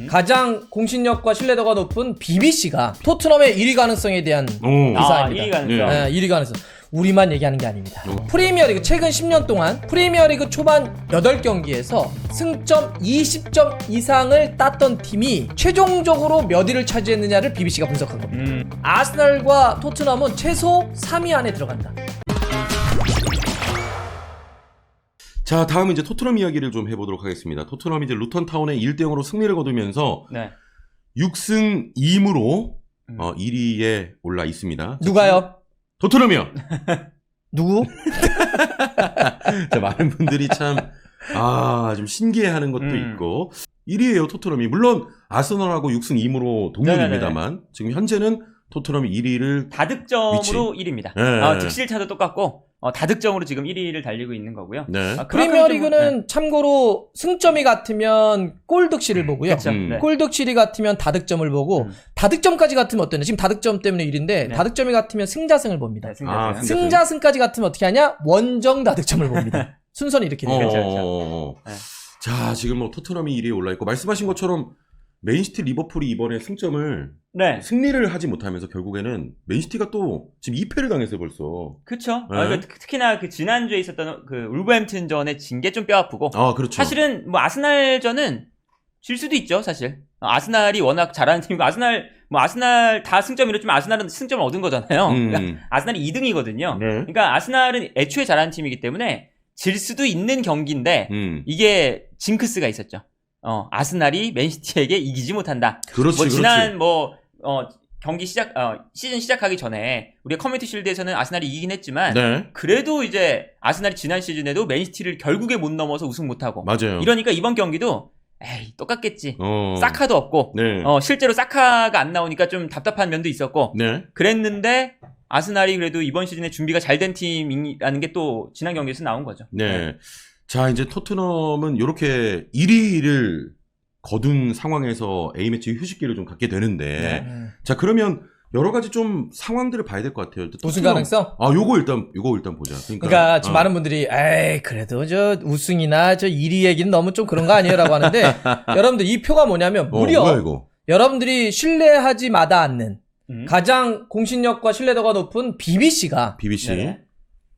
가장 공신력과 신뢰도가 높은 BBC가 토트넘의 1위 가능성에 대한 기사입니다. 1위 가능성. 네, 1위 가능성. 우리만 얘기하는 게 아닙니다. 프리미어리그 최근 10년 동안 프리미어리그 초반 8경기에서 승점 20점 이상을 땄던 팀이 최종적으로 몇 위를 차지했느냐를 BBC가 분석한 겁니다. 아스날과 토트넘은 최소 3위 안에 들어간다. 자, 다음은 이제 토트넘 이야기를 좀 해보도록 하겠습니다. 토트넘이 이제 루턴 타운에 1대0으로 승리를 거두면서 네. 6승 2무로 1위에 올라 있습니다. 누가요? 토트넘이요. 누구? 자, 많은 분들이 참 좀 신기해하는 것도 있고 1위예요, 토트넘이. 물론 아스널하고 6승 2무로 동률입니다만 지금 현재는 토트넘이 1위를 다득점으로 1위입니다. 네. 득실차도 똑같고 다득점으로 지금 1위를 달리고 있는 거고요. 네. 프리미어리그는 참고로 승점이 같으면 골득실을 보고요. 그쵸. 네. 골득실이 같으면 다득점을 보고 다득점까지 같으면 어떠냐? 지금 다득점 때문에 1위인데 네. 다득점이 같으면 승자승을 봅니다. 네, 승자승. 승자승까지 같으면 어떻게 하냐? 원정 다득점을 봅니다. 순서는 이렇게 돼요. 그렇죠. 네. 자, 지금 뭐 토트넘이 1위에 올라 있고 말씀하신 것처럼 맨시티, 리버풀이 이번에 승점을 네. 승리를 하지 못하면서 결국에는 맨시티가 또 지금 2패를 당했어요, 벌써. 그쵸. 네. 그러니까 특히나 그 지난주에 있었던 그 울버햄튼전에 진 게 좀 뼈 아프고. 그렇죠. 사실은 뭐 아스날전은 질 수도 있죠, 사실. 아스날이 워낙 잘하는 팀이고 아스날 다 승점 이렇지만 아스날은 승점을 얻은 거잖아요. 그러니까 아스날이 2등이거든요. 네. 그러니까 아스날은 애초에 잘하는 팀이기 때문에 질 수도 있는 경기인데 이게 징크스가 있었죠. 아스날이 맨시티에게 이기지 못한다. 그렇지, 뭐 지난 그렇지. 경기 시즌 시작하기 전에 우리가 커뮤니티 쉴드에서는 아스날이 이기긴 했지만 네. 그래도 이제 아스날이 지난 시즌에도 맨시티를 결국에 못 넘어서 우승 못하고 맞아요. 이러니까 이번 경기도 에이 똑같겠지. 어. 사카도 없고 네. 실제로 사카가 안 나오니까 좀 답답한 면도 있었고 네. 그랬는데 아스날이 그래도 이번 시즌에 준비가 잘 된 팀이라는 게 또 지난 경기에서 나온 거죠. 네. 자, 이제 토트넘은 이렇게 1위를 거둔 상황에서 A매치 휴식기를 좀 갖게 되는데 자, 그러면 여러 가지 좀 상황들을 봐야 될 것 같아요. 우승 가능성? 요거 일단 보자. 그러니까 지금 많은 분들이 에이 그래도 저 우승이나 저 1위 얘기는 너무 좀 그런 거 아니에요라고 하는데 여러분들 이 표가 뭐냐면 무려 뭐야, 이거? 여러분들이 신뢰하지 마다 않는 가장 공신력과 신뢰도가 높은 BBC가 BBC.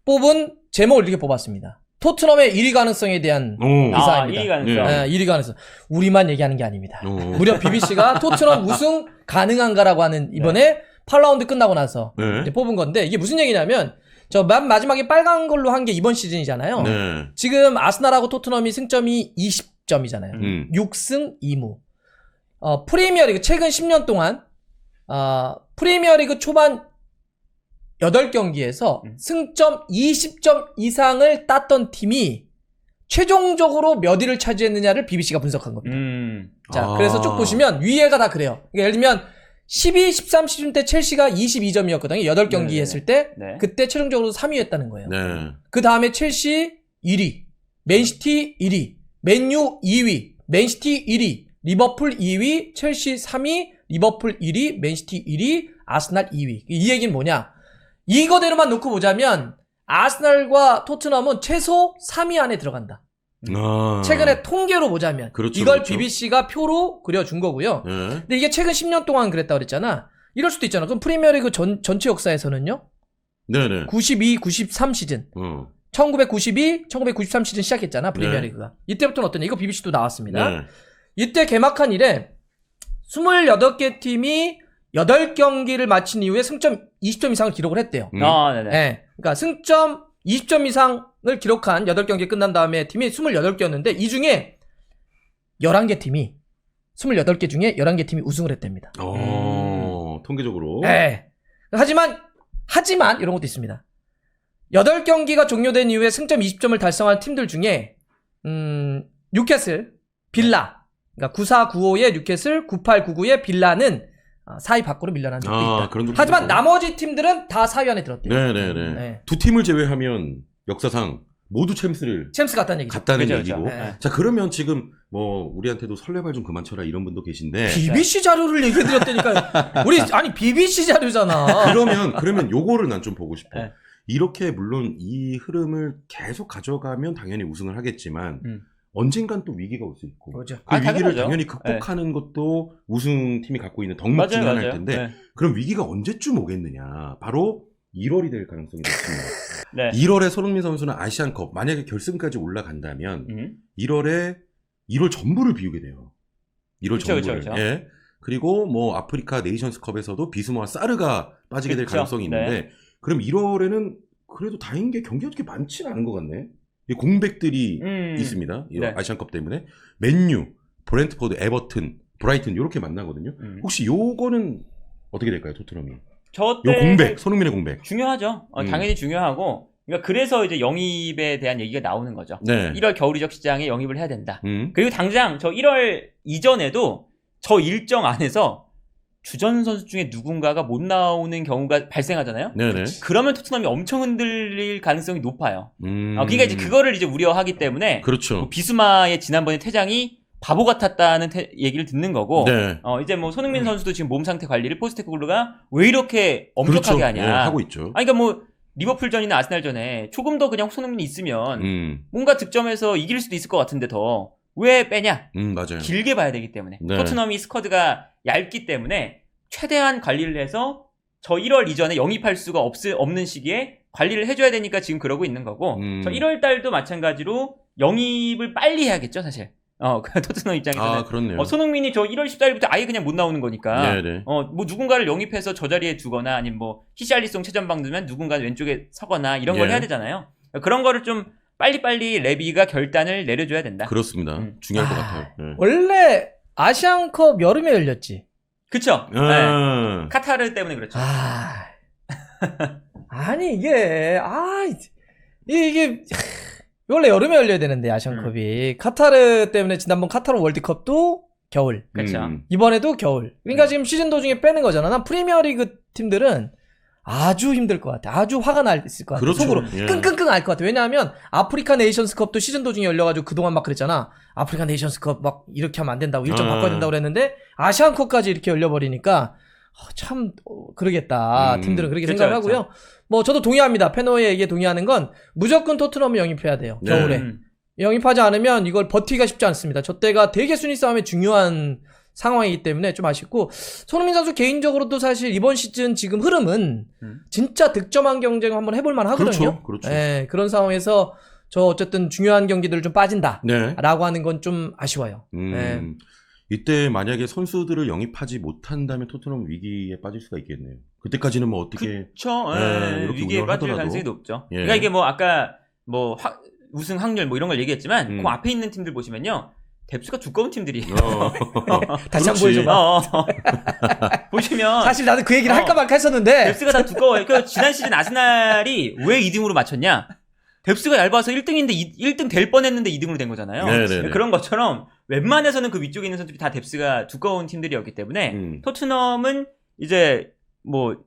뽑은 제목을 이렇게 뽑았습니다. 토트넘의 1위 가능성에 대한 기사입니다. 1위 가능성. 네. 1위 가능성. 우리만 얘기하는 게 아닙니다. 무려 BBC가 토트넘 우승 가능한가라고 하는 이번에 8라운드 끝나고 나서 이제 뽑은 건데 이게 무슨 얘기냐면 저 마지막에 빨간 걸로 한 게 이번 시즌이잖아요. 네. 지금 아스날하고 토트넘이 승점이 20점이잖아요. 6승 2무. 프리미어리그 최근 10년 동안 프리미어리그 초반 8경기에서 승점 20점 이상을 땄던 팀이 최종적으로 몇 위를 차지했느냐를 BBC가 분석한 겁니다. 자, 그래서 쭉 보시면 위에가 다 그래요. 그러니까 예를 들면 12, 13 시즌 때 첼시가 22점이었거든요. 8경기 했을 때. 그때 최종적으로 3위 했다는 거예요. 네. 그 다음에 첼시 1위, 맨시티 1위, 맨유 2위, 맨시티 1위, 리버풀 2위, 첼시 3위, 리버풀 1위, 맨시티 1위, 아스날 2위. 이 얘기는 뭐냐? 이거대로만 놓고 보자면 아스날과 토트넘은 최소 3위 안에 들어간다. 최근에 통계로 보자면 그렇죠, 이걸 그렇죠. BBC가 표로 그려준 거고요. 네. 근데 이게 최근 10년 동안 그랬다 그랬잖아. 이럴 수도 있잖아. 그럼 프리미어리그 전체 역사에서는요. 네네. 92, 93 시즌. 1992, 1993 시즌 시작했잖아. 프리미어리그가. 이때부터는 어떠냐. 이거 BBC도 나왔습니다. 네. 이때 개막한 이래 28개 팀이 8경기를 마친 이후에 승점 20점 이상을 기록을 했대요. 네네. 네. 그러니까 승점 20점 이상을 기록한 8경기 끝난 다음에 팀이 28개였는데 이 중에 11개 팀이 28개 중에 11개 팀이 우승을 했답니다. 통계적으로. 네. 하지만 이런 것도 있습니다. 8경기가 종료된 이후에 승점 20점을 달성한 팀들 중에 뉴캐슬, 빌라, 그러니까 94-95의 뉴캐슬, 98-99의 빌라는 4위 밖으로 밀려난 적도 있다. 하지만 나머지 팀들은 다 4위 안에 들었대요. 네네네. 네. 두 팀을 제외하면 역사상 모두 챔스 같다는 얘기죠. 갔다는 그죠, 얘기고. 그죠. 자, 그러면 지금 뭐 우리한테도 설레발 좀 그만 쳐라 이런 분도 계신데. BBC 자료를 얘기해드렸다니까요. 우리 아니 BBC 자료잖아. 그러면 요거를 난 좀 보고 싶어. 네. 이렇게 물론 이 흐름을 계속 가져가면 당연히 우승을 하겠지만 언젠간 또 위기가 올 수 있고 그렇죠. 그 위기를 당연하죠. 당연히 극복하는 것도 우승팀이 갖고 있는 덕목 중에 하나일 텐데 네. 그럼 위기가 언제쯤 오겠느냐. 바로 1월이 될 가능성이 높습니다. 네. 1월에 손흥민 선수는 아시안컵 만약에 결승까지 올라간다면 1월 전부를 비우게 돼요. 1월 그쵸, 전부를. 그쵸. 예. 그리고 뭐 아프리카 네이션스컵에서도 비스마와 사르가 빠지게 될 그쵸. 가능성이 있는데 그럼 1월에는 그래도 다행인 게 경기가 그렇게 많지는 않은 것 같네. 이 공백들이 있습니다. 이 네. 아시안컵 때문에 맨유, 브렌트포드, 에버튼, 브라이튼 이렇게 만나거든요. 혹시 요거는 어떻게 될까요, 토트넘이? 요 공백, 손흥민의 공백. 중요하죠. 당연히 중요하고. 그러니까 그래서 이제 영입에 대한 얘기가 나오는 거죠. 네. 1월 겨울 이적 시장에 영입을 해야 된다. 그리고 당장 저 1월 이전에도 저 일정 안에서 주전 선수 중에 누군가가 못 나오는 경우가 발생하잖아요. 네네. 그러면 토트넘이 엄청 흔들릴 가능성이 높아요. 그러니까 이제 그거를 이제 우려하기 때문에 그렇죠. 뭐 비수마의 지난번에 퇴장이 바보 같았다는 얘기를 듣는 거고 네. 이제 뭐 손흥민 선수도 지금 몸 상태 관리를 포스테코글루가 왜 이렇게 엄격하게 그렇죠. 하냐. 네, 하고 있죠. 아니, 그러니까 뭐 리버풀전이나 아스날전에 조금 더 그냥 손흥민이 있으면 뭔가 득점해서 이길 수도 있을 것 같은데 더 왜 빼냐? 맞아요. 길게 봐야 되기 때문에. 네. 토트넘이 스쿼드가 얇기 때문에 최대한 관리를 해서 저 1월 이전에 영입할 수가 없는 시기에 관리를 해줘야 되니까 지금 그러고 있는 거고 저 1월 달도 마찬가지로 영입을 빨리 해야겠죠, 사실. 토트넘 입장에서는. 그렇네요. 손흥민이 저 1월 14일부터 아예 그냥 못 나오는 거니까. 네네. 뭐 누군가를 영입해서 저 자리에 두거나 아니면 뭐 히샬리송 최전방 두면 누군가 왼쪽에 서거나 이런 걸 예. 해야 되잖아요. 그런 거를 좀 빨리빨리 레비가 결단을 내려줘야 된다. 그렇습니다. 중요할 것 같아요. 네. 원래 아시안컵 여름에 열렸지. 그쵸? 네. 카타르 때문에 그렇죠. 아니 이게 이게 원래 여름에 열려야 되는데 아시안컵이 카타르 때문에 지난번 카타르 월드컵도 겨울. 그렇죠. 이번에도 겨울. 그러니까 지금 시즌 도중에 빼는 거잖아. 난 프리미어리그 팀들은 아주 힘들 것 같아. 아주 화가 날 있을 것 같아. 그렇죠. 속으로 예. 끙끙끙 알 것 같아. 왜냐하면 아프리카 네이션스컵도 시즌 도중에 열려가지고 그동안 막 그랬잖아. 아프리카 네이션스컵 막 이렇게 하면 안 된다고 일정 바꿔야 된다고 그랬는데 아시안컵까지 이렇게 열려버리니까 참 그러겠다. 팀들은 그렇게 그쵸, 생각을 하고요. 뭐 저도 동의합니다. 페노의 얘기에 동의하는 건 무조건 토트넘을 영입해야 돼요. 네. 겨울에. 영입하지 않으면 이걸 버티기가 쉽지 않습니다. 저 때가 되게 순위 싸움에 중요한 상황이기 때문에 좀 아쉽고 손흥민 선수 개인적으로도 사실 이번 시즌 지금 흐름은 진짜 득점한 경쟁을 한번 해볼 만하거든요. 그렇죠. 네, 그런 상황에서 저 어쨌든 중요한 경기들을 좀 빠진다라고 네. 하는 건 좀 아쉬워요. 네. 이때 만약에 선수들을 영입하지 못한다면 토트넘 위기에 빠질 수가 있겠네요. 그때까지는 뭐 어떻게 그쵸. 이렇게 위기에 운영을 빠질 하더라도. 가능성이 높죠. 예. 그러니까 이게 뭐 아까 뭐 우승 확률 뭐 이런 걸 얘기했지만 그 앞에 있는 팀들 보시면요. 뎁스가 두꺼운 팀들이에요. 다시 한번 그렇지. 보여줘봐. 보시면 사실 나도 그 얘기를 할까 말까 했었는데 뎁스가 다 두꺼워요. 그러니까 지난 시즌 아스날이 왜 2등으로 맞췄냐? 뎁스가 얇아서 1등인데 1등 될 뻔했는데 2등으로 된 거잖아요. 네네네. 그런 것처럼 웬만해서는 그 위쪽에 있는 선수들이 다 뎁스가 두꺼운 팀들이었기 때문에 토트넘은 이제 뭐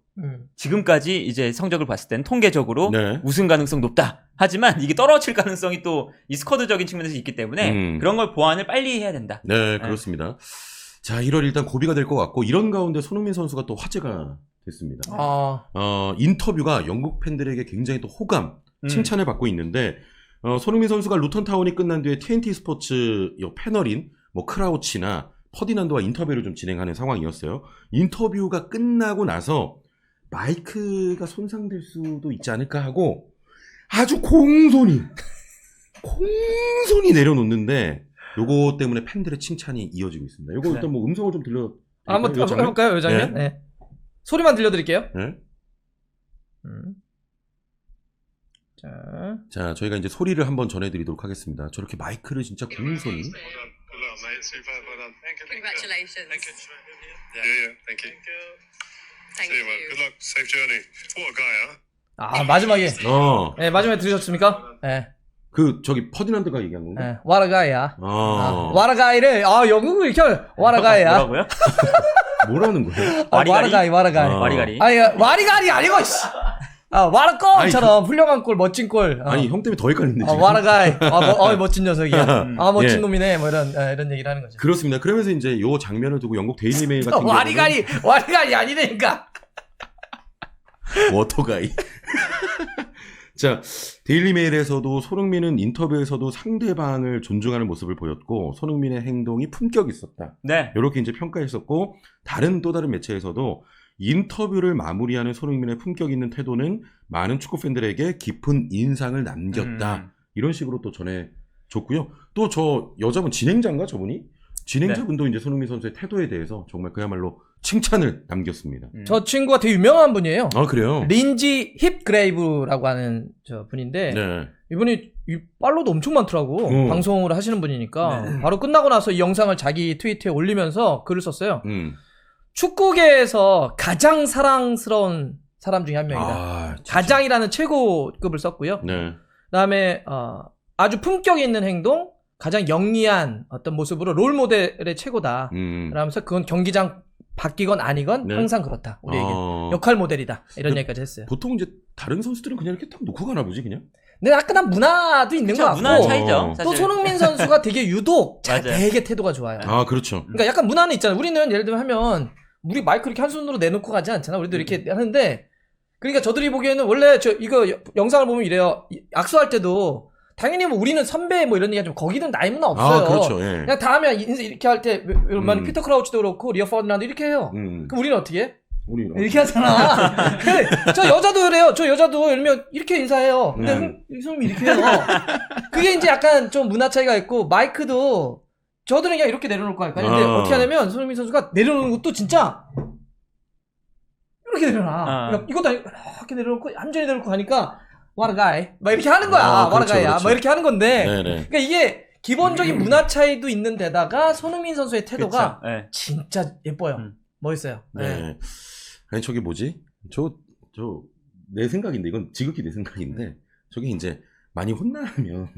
지금까지 이제 성적을 봤을 땐 통계적으로 네. 우승 가능성 높다. 하지만 이게 떨어질 가능성이 또 이 스쿼드적인 측면에서 있기 때문에 그런 걸 보완을 빨리 해야 된다. 네, 그렇습니다. 자, 1월 일단 고비가 될 것 같고 이런 가운데 손흥민 선수가 또 화제가 됐습니다. 인터뷰가 영국 팬들에게 굉장히 또 호감, 칭찬을 받고 있는데 손흥민 선수가 루턴타운이 끝난 뒤에 TNT 스포츠 패널인 뭐 크라우치나 퍼디난도와 인터뷰를 좀 진행하는 상황이었어요. 인터뷰가 끝나고 나서 마이크가 손상될 수도 있지 않을까 하고 아주 공손히 내려놓는데 요거 때문에 팬들의 칭찬이 이어지고 있습니다. 요거 일단 뭐 음성을 좀 들려 한번 해볼까요, 요 장면? 네. 소리만 들려드릴게요. 네. 자, 저희가 이제 소리를 한번 전해드리도록 하겠습니다. 저렇게 마이크를 진짜 공손히. Congratulations. Thank you. Yeah, thank you. Thank See you, man. you. Good luck. Safe journey. What a guy, huh? 마지막에. 네, 마지막에 들으셨습니까? 네. 저기 퍼디난드가 얘기한 건가? 네. 와라가이야. 와라가이를, 영국을 이렇게, 와라가이야. 뭐라고요? 뭐라는 거예요? 와라가이. 와리가리. 아니, 와리가리 아니고, 씨. 와라골처럼 훌륭한 골, 멋진 골. 아니, 형 때문에 더 헷갈리는데, 지금. 와라가이. 멋진 녀석이야. 멋진 놈이네. 뭐 이런 얘기를 하는 거죠. 그렇습니다. 그러면서 이제 요 장면을 두고 영국 데일리 메일 같은 경우는 와리가리 아니니까. 워터가이. 자, 데일리메일에서도 손흥민은 인터뷰에서도 상대방을 존중하는 모습을 보였고 손흥민의 행동이 품격 있었다. 네. 이렇게 이제 평가했었고 또 다른 매체에서도 인터뷰를 마무리하는 손흥민의 품격 있는 태도는 많은 축구 팬들에게 깊은 인상을 남겼다. 이런 식으로 또 전해줬고요. 또 저 여자분 진행자인가 저분이? 진행자분도 이제 손흥민 선수의 태도에 대해서 정말 그야말로 칭찬을 남겼습니다. 저 친구가 되게 유명한 분이에요. 아 그래요? 린지 힙그레이브라고 하는 저 분인데 네. 이분이 팔로우도 엄청 많더라고. 방송을 하시는 분이니까 네. 바로 끝나고 나서 이 영상을 자기 트위터에 올리면서 글을 썼어요. 음. 축구계에서 가장 사랑스러운 사람 중에 한 명이다. 아, 진짜. 가장이라는 최고급을 썼고요. 네. 그다음에 아주 품격 있는 행동, 가장 영리한 어떤 모습으로 롤 모델의 최고다. 그러면서 그건 경기장 바뀌건 아니건 네. 항상 그렇다. 우리에게 아, 역할 모델이다. 이런 얘기까지 했어요. 보통 이제 다른 선수들은 그냥 이렇게 딱 놓고 가나 보지 그냥. 근데 약간 문화도 있는 것 같고 문화 차이죠. 또 사실. 손흥민 선수가 되게 유독 맞아요. 되게 태도가 좋아요. 아 그렇죠. 그러니까 약간 문화는 있잖아요. 우리는 예를 들면 하면 우리 마이크 이렇게 한 손으로 내놓고 가지 않잖아. 우리도 이렇게 하는데 그러니까 저들이 보기에는 원래 이거 영상을 보면 이래요. 악수할 때도 당연히 뭐 우리는 선배 뭐 이런 얘기가 좀 거기는 나이 문화 없어요. 아 그렇죠. 예. 그냥 다음에 인사 이렇게 할 때 피터 크라우치도 그렇고 리어 퍼디난도 이렇게 해요. 그럼 우리는 어떻게 해? 우리 이렇게 하잖아. 저 여자도 그래요. 저 여자도 예를 들면 이렇게 인사해요. 근데 이 사람이 이렇게 해요. 그게 이제 약간 좀 문화 차이가 있고 마이크도 저들은 그냥 이렇게 내려놓을 거 아닐까. 근데 어떻게 하냐면 손흥민 선수가 내려놓는 것도 진짜 이렇게 내려놔. 그러니까 이것도 아니고 이렇게 내려놓고 얌전히 내려놓고 가니까 What a guy. 막 이렇게 하는 거야. What a 그렇죠, guy야. 그렇죠. 막 이렇게 하는 건데. 네네. 그러니까 이게 기본적인 문화 차이도 있는 데다가 손흥민 선수의 태도가 그쵸. 네. 진짜 예뻐요. 멋있어요. 네. 아니 저게 뭐지? 저 내 생각인데 이건 지극히 내 생각인데 저게 이제 많이 혼나면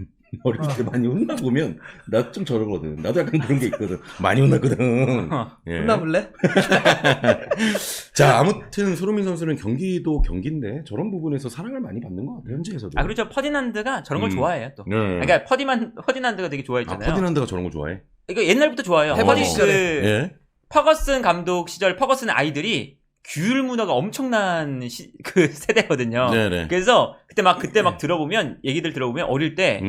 어렸을 때 많이 혼나보면 나 좀 저러거든. 나도 약간 그런 게 있거든. 많이 혼났거든. 예. 혼나볼래? 자 아무튼 손흥민 선수는 경기도 경기인데 저런 부분에서 사랑을 많이 받는 것 같아요. 현지에서도. 아 그렇죠. 퍼디난드가 저런 걸 좋아해요 또. 네. 그러니까 퍼디난드가 되게 아, 좋아했잖아요. 퍼디난드가 저런 거 좋아해? 이거 옛날부터 좋아해요. 해버리 시절에. 예. 퍼거슨 감독 시절 퍼거슨 아이들이 규율 문화가 엄청난 그 세대거든요. 네네. 그래서 그때 막 들어보면 얘기들 들어보면 어릴 때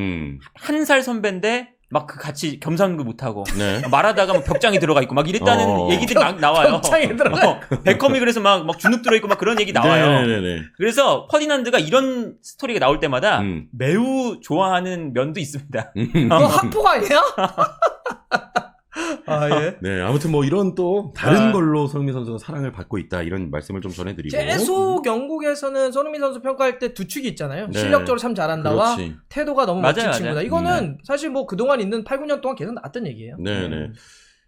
한 살 선배인데 막 그 같이 겸상도 못하고 네. 말하다가 막 벽장에 들어가 있고 막 이랬다는 얘기들이 막 나와요. 벽장에 들어가? 베컴이 그래서 막 주눅 들어 있고 막 그런 얘기 나와요. 네네네. 그래서 퍼디난드가 이런 스토리가 나올 때마다 음. 매우 좋아하는 면도 있습니다. 그거 학폭 아니야? 아, 예. 네, 아무튼 뭐 이런 또 다른 걸로 손흥민 선수가 사랑을 받고 있다 이런 말씀을 좀 전해드리고. 계속 영국에서는 손흥민 선수 평가할 때 두 축이 있잖아요. 네. 실력적으로 참 잘한다와 그렇지. 태도가 너무 맞아요, 멋진 맞아요. 친구다. 이거는 사실 뭐 그동안 있는 8, 9년 동안 계속 나왔던 얘기예요. 네네.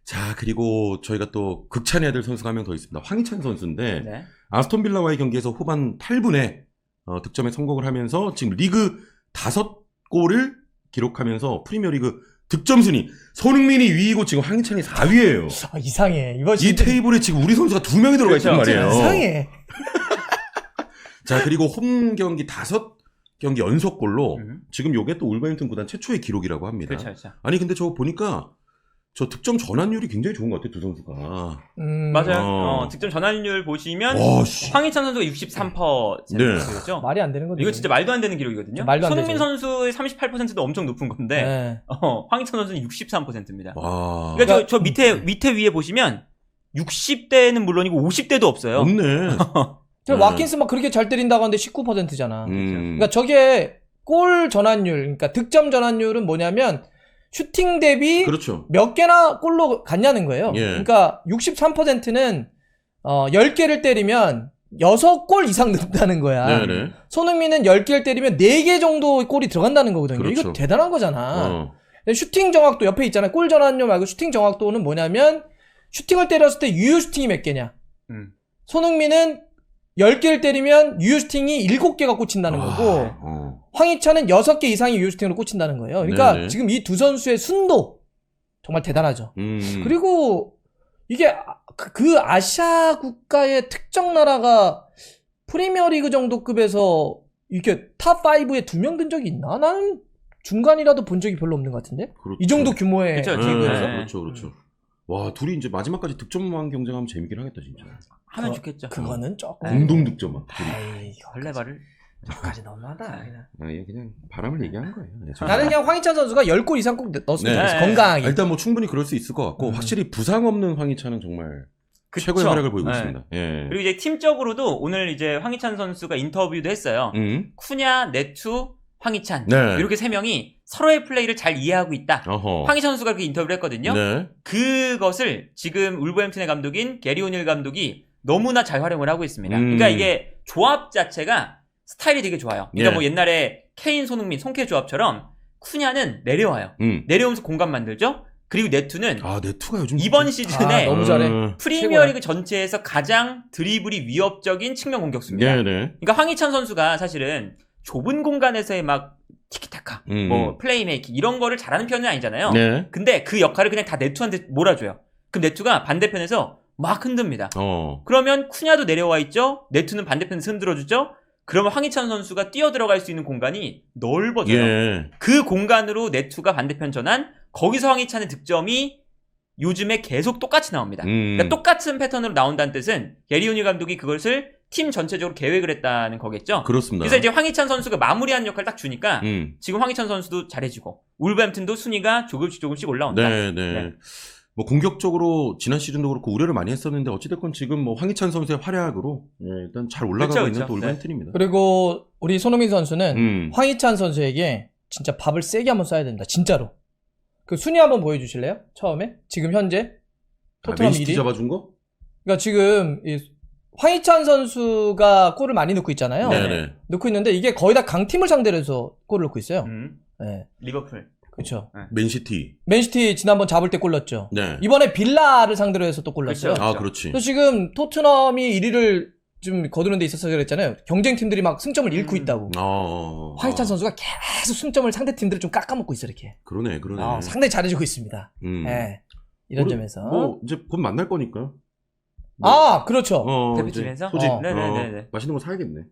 자, 그리고 저희가 또 극찬해야 될 선수가 한 명 더 있습니다. 황희찬 선수인데 네. 아스톤 빌라와의 경기에서 후반 8분에 득점에 성공을 하면서 지금 리그 5골을 기록하면서 프리미어리그 득점 순위 손흥민이 2위고 지금 황희찬이 4위예요. 아, 이상해. 이거 이 진짜 테이블에 지금 우리 선수가 2명이 들어가 있단 그렇죠. 말이에요. 이상해. 자, 그리고 홈 경기 5경기 연속골로 지금 요게 또 울버햄튼 구단 최초의 기록이라고 합니다. 그렇죠, 그렇죠. 아니 근데 저거 보니까 저 득점 전환율이 굉장히 좋은 것 같아요, 두 선수가. 맞아요. 득점 전환율 보시면 와, 씨. 황희찬 선수가 63%죠. 말이 안 되는 거죠. 이거 진짜 말도 안 되는 기록이거든요. 말도 안 손흥민 되죠. 선수의 38%도 엄청 높은 건데 네. 황희찬 선수는 63%입니다. 와. 그러니까 저 밑에 위에 보시면 60대는 물론이고 50대도 없어요. 없네. 저 와킨스 막 그렇게 잘 때린다고 하는데 19%잖아. 음. 그러니까 저게 골 전환율, 그러니까 득점 전환율은 뭐냐면 슈팅 대비 그렇죠. 몇 개나 골로 갔냐는 거예요. 예. 그러니까 63%는 10개를 때리면 6골 이상 넣는다는 거야. 네네. 손흥민은 10개를 때리면 4개 정도 골이 들어간다는 거거든요. 그렇죠. 이거 대단한 거잖아. 어. 근데 슈팅 정확도 옆에 있잖아요. 골 전환율 말고 슈팅 정확도는 뭐냐면 슈팅을 때렸을 때 유효 슈팅이 몇 개냐. 손흥민은 10개를 때리면 유효 슈팅이 7개가 꽂힌다는 거고 황희찬은 6개 이상의 유효 슈팅으로 꽂힌다는 거예요. 그러니까 네네. 지금 이 두 선수의 순도 정말 대단하죠. 그리고 이게 그 아시아 국가의 특정 나라가 프리미어리그 정도 급에서 이렇게 탑5에 2명 든 적이 있나? 나는 중간이라도 본 적이 별로 없는 것 같은데? 그렇죠. 이 정도 규모의 그쵸, 리그에서? 네. 그렇죠, 그렇죠. 와, 둘이 이제 마지막까지 득점왕 경쟁하면 재밌긴 하겠다, 진짜. 하면 좋겠죠. 그거는 조금 공동 득점왕. 아이, 설레발을 저까지 너무하다. 그냥. 그냥 바람을 얘기한 거예요. 네, 나는 그냥 황희찬 선수가 10골 이상 꼭 넣었으면 네. 좋겠어. 건강하게. 일단 뭐 충분히 그럴 수 있을 것 같고 확실히 부상 없는 황희찬은 정말 그쵸. 최고의 활약을 보이고 네. 있습니다. 예. 그리고 이제 팀적으로도 오늘 이제 황희찬 선수가 인터뷰도 했어요. 쿠냐, 네투, 황희찬 네. 이렇게 세 명이 서로의 플레이를 잘 이해하고 있다. 어허. 황희찬 선수가 그렇게 인터뷰를 했거든요. 네. 그것을 지금 울버햄튼의 감독인 게리 오닐 감독이 너무나 잘 활용을 하고 있습니다. 그러니까 이게 조합 자체가 스타일이 되게 좋아요. 그러니까 예. 뭐 옛날에 케인, 손흥민, 송케 조합처럼 쿠냐는 내려와요. 내려오면서 공간 만들죠. 그리고 네투는 네투가 요즘 이번 시즌에 너무 잘해. 프리미어리그 전체에서 가장 드리블이 위협적인 측면 공격수입니다. 네네. 그러니까 황희찬 선수가 사실은 좁은 공간에서의 막 티키타카, 뭐 플레이메이킹 이런 거를 잘하는 편은 아니잖아요. 네. 근데 그 역할을 그냥 다 네투한테 몰아줘요. 그럼 네투가 반대편에서 막 흔듭니다. 그러면 쿠냐도 내려와 있죠. 네투는 반대편에서 흔들어주죠. 그러면 황희찬 선수가 뛰어 들어갈 수 있는 공간이 넓어져요. 예. 그 공간으로 네투가 반대편 전환, 거기서 황희찬의 득점이 요즘에 계속 똑같이 나옵니다. 그러니까 똑같은 패턴으로 나온다는 뜻은 게리 오닐 감독이 그것을 팀 전체적으로 계획을 했다는 거겠죠. 그렇습니다. 그래서 이제 황희찬 선수가 마무리하는 역할을 딱 주니까 지금 황희찬 선수도 잘해주고 울버햄튼도 순위가 조금씩 올라온다. 네. 뭐 공격적으로 지난 시즌도 그렇고 우려를 많이 했었는데 어찌됐건 지금 뭐 황희찬 선수의 활약으로 일단 잘 올라가고 있는 또 울버햄튼입니다. 그리고 우리 손흥민 선수는 황희찬 선수에게 진짜 밥을 세게 한번 쏴야 된다. 진짜로. 그 순위 한번 보여주실래요? 처음에 지금 현재 토트넘 맨시티 1위. 잡아준 거? 그러니까 지금 이 황희찬 선수가 골을 많이 넣고 있잖아요. 네네. 넣고 있는데 이게 거의 다 강팀을 상대로 해서 골을 넣고 있어요. 네. 리버풀. 그렇죠. 맨시티. 맨시티 지난번 잡을 때 골 넣었죠. 네. 이번에 빌라를 상대로 해서 또 골 넣었어요. 그렇죠. 그렇지. 또 지금 토트넘이 1위를 좀 거두는 데 있어서 그랬잖아요. 경쟁팀들이 막 승점을 잃고 있다고. 황희찬 선수가 계속 승점을 상대 팀들을 좀 깎아먹고 있어 이렇게. 그러네. 상당히 잘해주고 있습니다. 네. 이런 점에서. 뭐 이제 곧 만날 거니까. 그렇죠. 대표팀에서? 소집. 네네네. 맛있는 거 사야겠네.